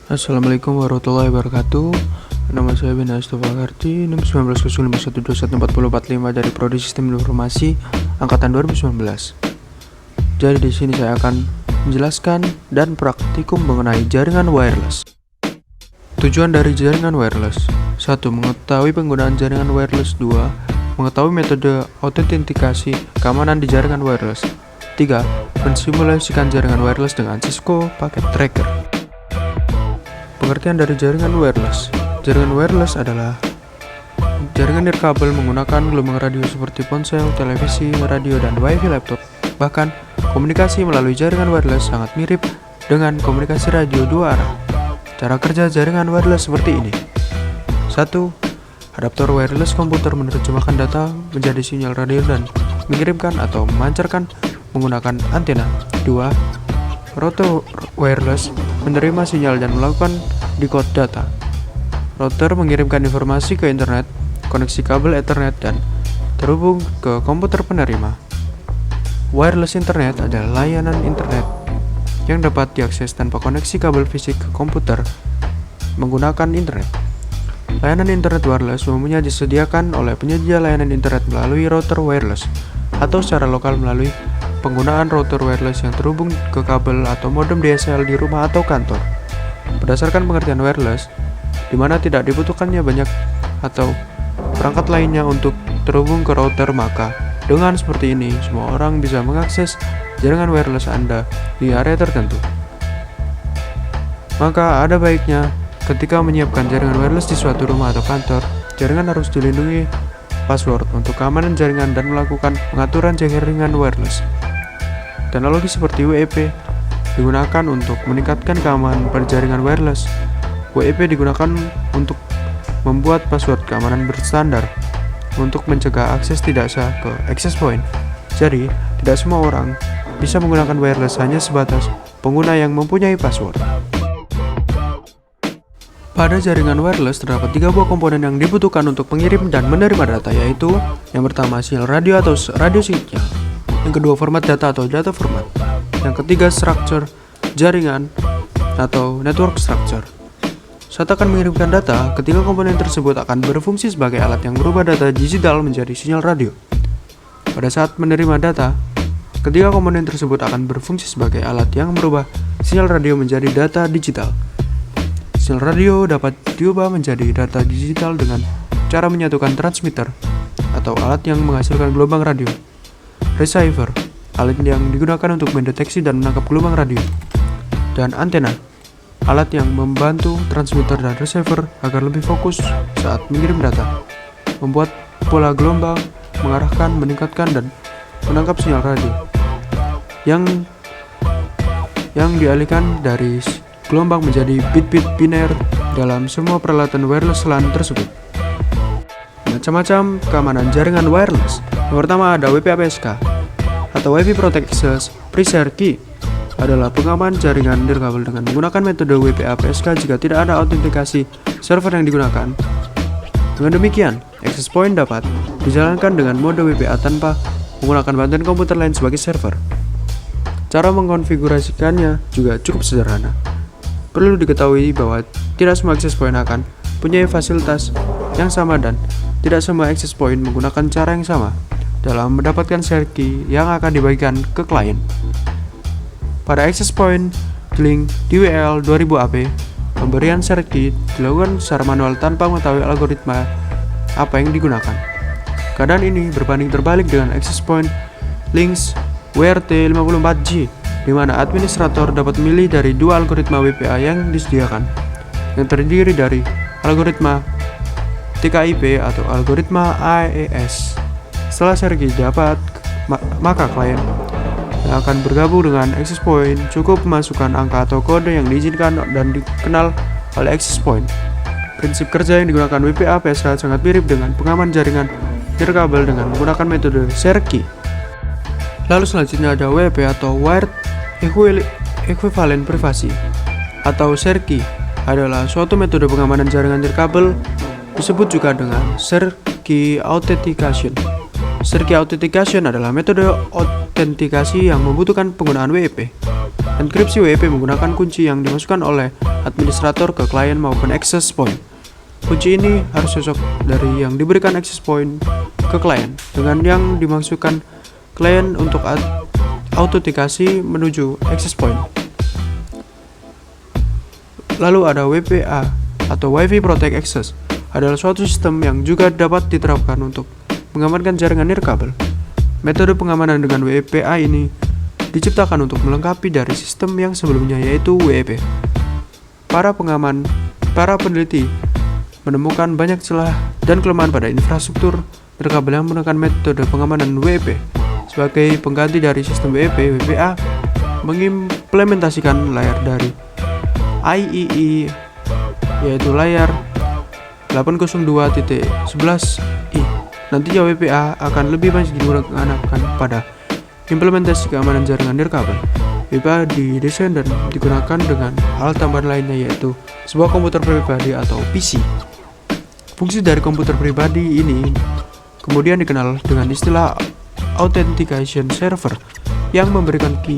Assalamualaikum warahmatullahi wabarakatuh. Nama saya Bina Astofakarti, NIM 190551214045 dari Prodi Sistem Informasi Angkatan 2019. Jadi di sini saya akan menjelaskan dan praktikum mengenai jaringan wireless. Tujuan dari jaringan wireless: 1. Mengetahui penggunaan jaringan wireless. 2. Mengetahui metode autentikasi keamanan di jaringan wireless. 3. Mensimulasikan jaringan wireless dengan Cisco Packet Tracker. Pengertian dari jaringan wireless. Jaringan wireless adalah jaringan nirkabel menggunakan gelombang radio seperti ponsel, televisi, radio, dan wifi laptop. Bahkan, komunikasi melalui jaringan wireless sangat mirip dengan komunikasi radio dua arah. Cara kerja jaringan wireless seperti ini. 1. Adaptor wireless komputer menerjemahkan data menjadi sinyal radio dan mengirimkan atau memancarkan menggunakan antena. 2. Router wireless menerima sinyal dan melakukan decode data. Router mengirimkan informasi ke internet, koneksi kabel Ethernet, dan terhubung ke komputer penerima. Wireless internet adalah layanan internet yang dapat diakses tanpa koneksi kabel fisik ke komputer menggunakan internet. Layanan internet wireless umumnya disediakan oleh penyedia layanan internet melalui router wireless atau secara lokal melalui penggunaan router wireless yang terhubung ke kabel atau modem DSL di rumah atau kantor. Berdasarkan pengertian wireless, di mana tidak dibutuhkannya banyak atau perangkat lainnya untuk terhubung ke router, maka dengan seperti ini semua orang bisa mengakses jaringan wireless Anda di area tertentu. Maka ada baiknya ketika menyiapkan jaringan wireless di suatu rumah atau kantor, jaringan harus dilindungi password untuk keamanan jaringan dan melakukan pengaturan jaringan wireless. Teknologi seperti WEP digunakan untuk meningkatkan keamanan pada jaringan wireless. WEP digunakan untuk membuat password keamanan berstandar untuk mencegah akses tidak sah ke access point. Jadi, tidak semua orang bisa menggunakan wireless, hanya sebatas pengguna yang mempunyai password. Pada jaringan wireless terdapat 3 buah komponen yang dibutuhkan untuk mengirim dan menerima data, yaitu yang pertama sinyal radio atau radio signal, yang kedua format data atau data format, yang ketiga structure jaringan atau network structure. Saat akan mengirimkan data, ketiga komponen tersebut akan berfungsi sebagai alat yang merubah data digital menjadi sinyal radio. Pada saat menerima data, ketiga komponen tersebut akan berfungsi sebagai alat yang merubah sinyal radio menjadi data digital. Sinyal radio dapat diubah menjadi data digital dengan cara menyatukan transmitter atau alat yang menghasilkan gelombang radio, receiver, alat yang digunakan untuk mendeteksi dan menangkap gelombang radio, dan antena, alat yang membantu transmitter dan receiver agar lebih fokus saat mengirim data, membuat pola gelombang, mengarahkan, meningkatkan, dan menangkap sinyal radio yang dialihkan dari gelombang menjadi bit-bit biner dalam semua peralatan wireless LAN tersebut. Macam-macam keamanan jaringan wireless. Yang pertama ada WPA-PSK atau Wi-Fi Protect Access Pre-Share Key, adalah pengaman jaringan nirkabel dengan menggunakan metode WPA-PSK jika tidak ada autentikasi server yang digunakan. Dengan demikian, access point dapat dijalankan dengan mode WPA tanpa menggunakan bantuan komputer lain sebagai server. Cara mengkonfigurasikannya juga cukup sederhana. Perlu diketahui bahwa tidak semua access point akan punya fasilitas yang sama dan tidak semua access point menggunakan cara yang sama dalam mendapatkan share key yang akan dibagikan ke klien. Pada access point link DWL 2000AP, pemberian share key dilakukan secara manual tanpa mengetahui algoritma apa yang digunakan. Keadaan ini berbanding terbalik dengan access point links WRT54G, di mana administrator dapat memilih dari 2 algoritma WPA yang disediakan, yang terdiri dari algoritma TKIP atau algoritma AES. Setelah share key dapat, maka klien yang akan bergabung dengan access point cukup memasukkan angka atau kode yang diizinkan dan dikenal oleh access point. Prinsip kerja yang digunakan WPA-PSK sangat mirip dengan pengaman jaringan nirkabel dengan menggunakan metode share key. Lalu selanjutnya ada WEP atau Wired Equivalent Privacy atau share key, adalah suatu metode pengamanan jaringan nirkabel, disebut juga dengan share key authentication. Share key authentication adalah metode autentikasi yang membutuhkan penggunaan WEP. Enkripsi WEP menggunakan kunci yang dimasukkan oleh administrator ke klien maupun access point. Kunci ini harus cocok dari yang diberikan access point ke klien dengan yang dimasukkan klien untuk autentikasi menuju access point. Lalu ada WPA atau Wi-Fi Protect Access, adalah suatu sistem yang juga dapat diterapkan untuk mengamankan jaringan nirkabel. Metode pengamanan dengan WPA ini diciptakan untuk melengkapi dari sistem yang sebelumnya, yaitu WEP. Para peneliti menemukan banyak celah dan kelemahan pada infrastruktur nirkabel yang menggunakan metode pengamanan WEP. Sebagai pengganti dari sistem WEP, WPA mengimplementasikan layar dari IEEE, yaitu layar 802.11i. Nantinya WPA akan lebih banyak digunakan pada implementasi keamanan jaringan nirkabel. WPA didesain dan digunakan dengan hal tambahan lainnya, yaitu sebuah komputer pribadi atau PC. Fungsi dari komputer pribadi ini kemudian dikenal dengan istilah authentication server, yang memberikan key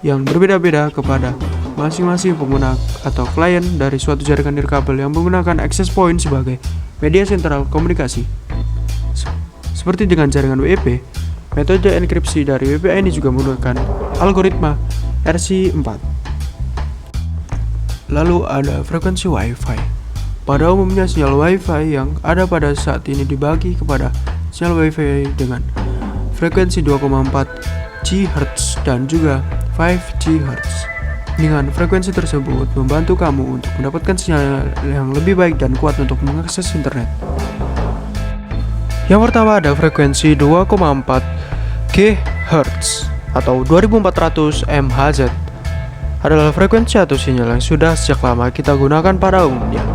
yang berbeda-beda kepada masing-masing pengguna atau klien dari suatu jaringan nirkabel yang menggunakan access point sebagai media sentral komunikasi. Seperti dengan jaringan WEP, metode enkripsi dari WPA ini juga menggunakan algoritma RC4. Lalu ada frekuensi Wi-Fi. Pada umumnya sinyal Wi-Fi yang ada pada saat ini dibagi kepada sinyal Wi-Fi dengan frekuensi 2,4 GHz dan juga 5 GHz. Dengan frekuensi tersebut membantu kamu untuk mendapatkan sinyal yang lebih baik dan kuat untuk mengakses internet. Yang pertama ada frekuensi 2,4 GHz atau 2400 MHz. Adalah frekuensi atau sinyal yang sudah sejak lama kita gunakan pada umumnya.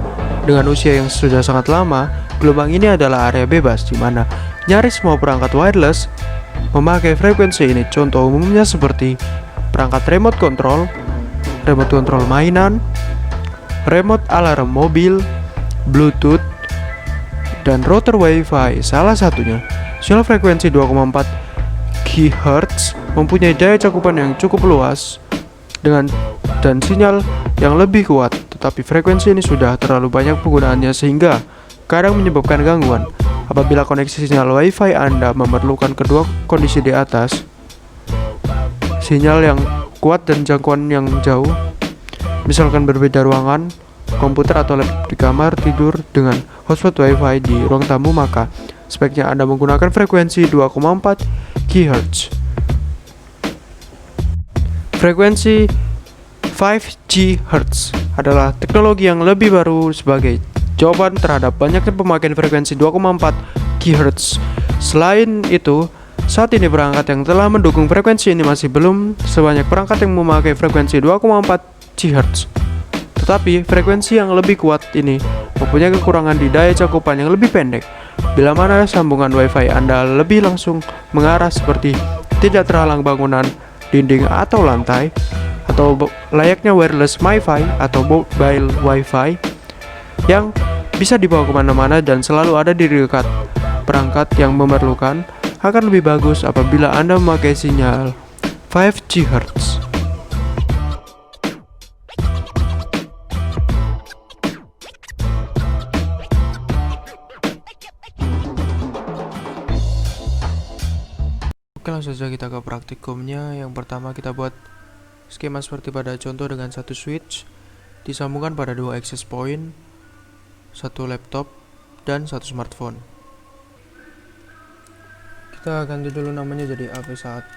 Dengan usia yang sudah sangat lama, gelombang ini adalah area bebas di mana nyaris semua perangkat wireless memakai frekuensi ini. Contoh umumnya seperti perangkat remote control mainan, remote alarm mobil, Bluetooth, dan router Wi-Fi salah satunya. Sinyal frekuensi 2,4 GHz mempunyai daya cakupan yang cukup luas dan sinyal yang lebih kuat, tetapi frekuensi ini sudah terlalu banyak penggunaannya sehingga kadang menyebabkan gangguan. Apabila koneksi sinyal Wi-Fi Anda memerlukan kedua kondisi di atas, sinyal yang kuat dan jangkauan yang jauh, misalkan berbeda ruangan, komputer atau laptop di kamar tidur dengan hotspot Wi-Fi di ruang tamu, maka sebaiknya Anda menggunakan frekuensi 2,4 GHz. Frekuensi 5 GHz adalah teknologi yang lebih baru sebagai jawaban terhadap banyaknya pemakaian frekuensi 2,4 GHz. Selain itu, saat ini perangkat yang telah mendukung frekuensi ini masih belum sebanyak perangkat yang memakai frekuensi 2,4 GHz. Tetapi frekuensi yang lebih kuat ini mempunyai kekurangan di daya cakupan yang lebih pendek. Bila mana sambungan Wi-Fi Anda lebih langsung mengarah seperti tidak terhalang bangunan, dinding atau lantai, atau layaknya wireless MiFi atau mobile Wi-Fi yang bisa dibawa kemana-mana dan selalu ada di dekat perangkat yang memerlukan, akan lebih bagus apabila Anda memakai sinyal 5 GHz. Oke, langsung saja kita ke praktikumnya. Yang pertama kita buat skema seperti pada contoh dengan satu switch disambungkan pada dua access point, satu laptop dan satu smartphone. Kita ganti dulu namanya jadi AP1,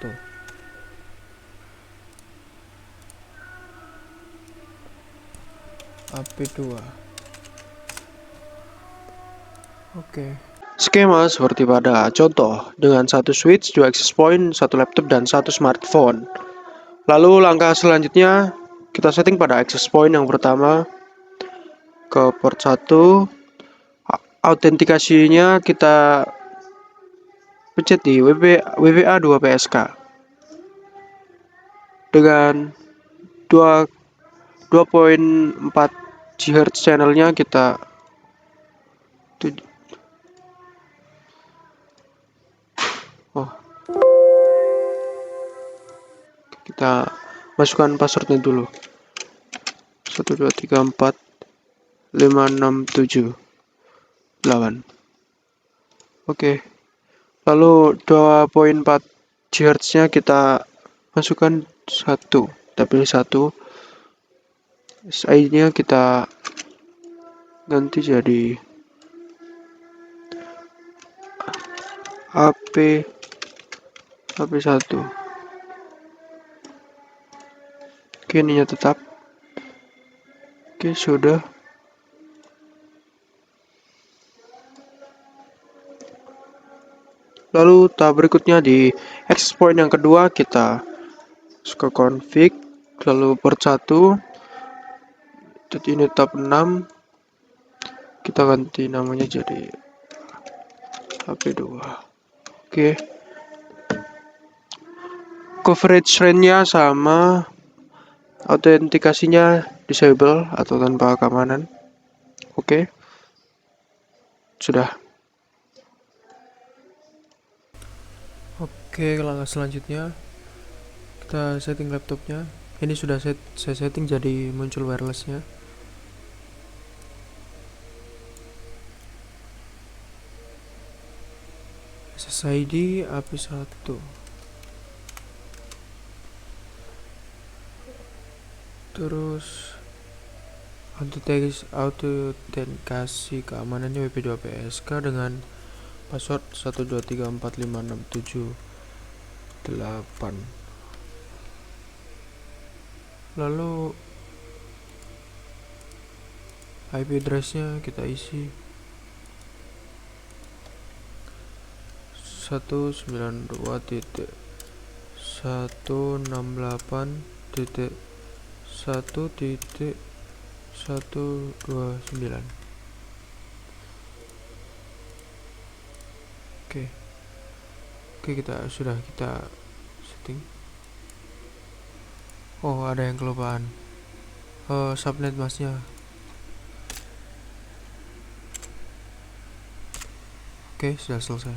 AP2. Oke. Skema seperti pada contoh dengan satu switch, dua access point, satu laptop dan satu smartphone. Lalu langkah selanjutnya kita setting pada access point yang pertama ke port 1. Autentikasinya kita pencet di WPA 2 PSK dengan 2,4 GHz channelnya kita masukkan passwordnya dulu. 1 2 3 4 5 6 7 8. Oke. Lalu 2.4 GHz-nya kita masukkan 1. Kita pilih 1. SI-nya kita ganti jadi HP1. Oke, ininya tetap. Oke, sudah. Lalu tahap berikutnya di access point yang kedua, kita ke config, lalu port 1. Ini tab 6. Kita ganti namanya jadi HP2. Oke. Coverage range-nya sama, autentikasinya disable atau tanpa keamanan. Oke. Sudah. Oke, langkah selanjutnya kita setting laptopnya. Ini sudah saya setting jadi muncul wirelessnya. SSID AP1. Terus autentikasi keamanannya WP2 APSK dengan password 1234567 Lalu IP address-nya kita isi 192.168.1.129. Oke, kita setting. Oh, ada yang kelupaan. Subnet masnya. Oke, sudah selesai.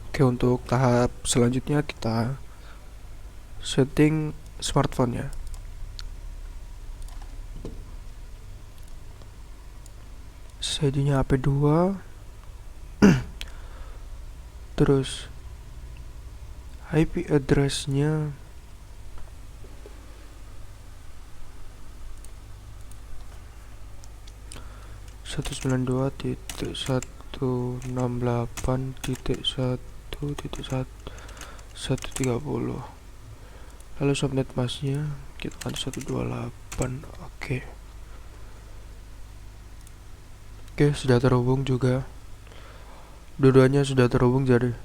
Oke, untuk tahap selanjutnya kita setting smartphone-nya. SSID-nya AP2. Terus IP address-nya satu sembilan dua titik satu enam delapan titik satu titik satu tiga puluh. Lalu subnet masknya kita ganti 128. Oke, sudah terhubung juga. Dua-duanya sudah terhubung jadi.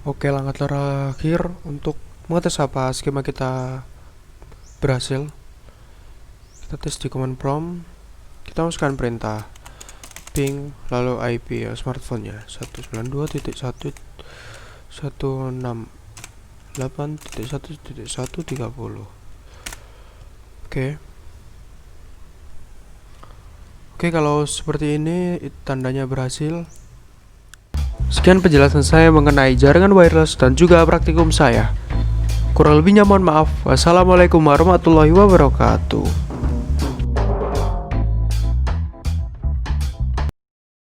Oke, langkah terakhir untuk mengetes apa skema kita berhasil. Kita tes di command prompt. Kita masukkan perintah ping lalu IP smartphone-nya 192.168.1.130. Oke, kalau seperti ini tandanya berhasil. Sekian penjelasan saya mengenai jaringan wireless dan juga praktikum saya. Kurang lebihnya mohon maaf. Wassalamualaikum warahmatullahi wabarakatuh.